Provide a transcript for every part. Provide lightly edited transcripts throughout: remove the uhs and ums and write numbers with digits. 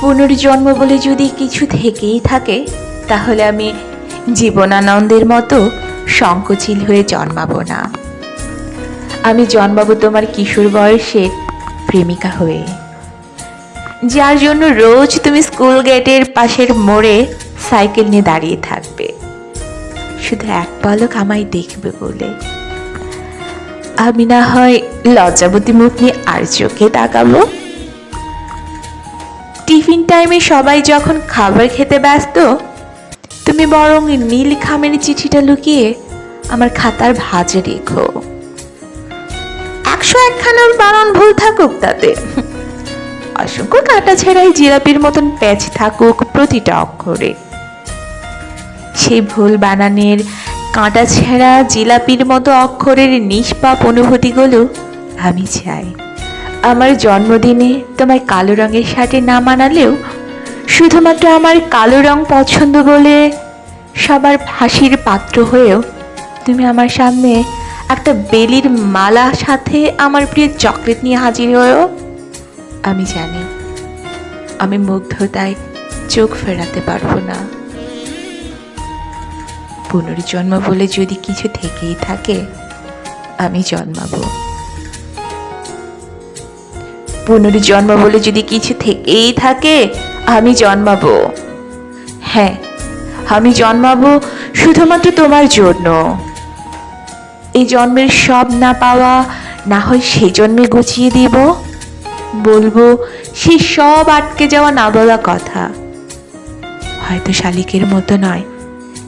পুনর্জন্ম বলে যদি কিছু থেকেই থাকে, তাহলে আমি জীবনানন্দের মতো সংকোচিল হয়ে জন্মাবো না। আমি জন্মাবো তোমার কিশোর বয়সের প্রেমিকা হয়ে, যার জন্য রোজ তুমি স্কুল গেটের পাশের মোড়ে সাইকেল নিয়ে দাঁড়িয়ে থাকবে, শুধু এক পলক আমায় দেখবে বলে। আমি না হয় লজ্জাবতী মুখ নিয়ে আর চোখে তাকাবো। টিফিন টাইমে সবাই যখন খাবার খেতে ব্যস্ত, তুমি বরং নীল খামের চিঠিটা লুকিয়ে আমার খাতার ভাঁজে রেখো। 101 খানার বানান ভুল থাকুক তাতে, অসংখ্য কাটা ছেঁড়াই জিলাপির মতন প্যাচ থাকুক প্রতিটা অক্ষরে। সেই ভুল বানানের কাঁটা ছেঁড়া জিলাপির মতো অক্ষরের নিষ্পাপ অনুভূতিগুলো আমি চাই। আমার জন্মদিনে তোমায় কালো রঙের শার্টে না মানালেও শুধুমাত্র আমার কালো রং পছন্দ বলে সবার হাসির পাত্র হয়েও তুমি আমার সামনে একটা বেলির মালা সাথে আমার প্রিয় চকলেট নিয়ে হাজির হয়েও আমি জানি আমি মুগ্ধতায় চোখ ফেরাতে পারবো না। পুনর্জন্ম বলে যদি কিছু থেকেই থাকে, আমি জন্মাবো। পুনর্জন্ম বলে যদি কিছু থেকেই থাকে, আমি জন্মাবো। হ্যাঁ, আমি জন্মাবো শুধুমাত্র তোমার জন্য। এই জন্মের সব না পাওয়া না হয় সে জন্মে গুছিয়ে দিব, বলবো সেই সব আটকে যাওয়া না বলা কথা। হয়তো শালিকের মতো নয়,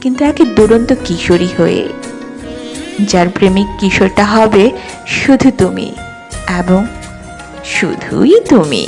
কিন্তু একে দুরন্ত কিশোরী হয়ে, যার প্রেমিক কিশোরটা হবে শুধু তুমি এবং শুধুই তুমি।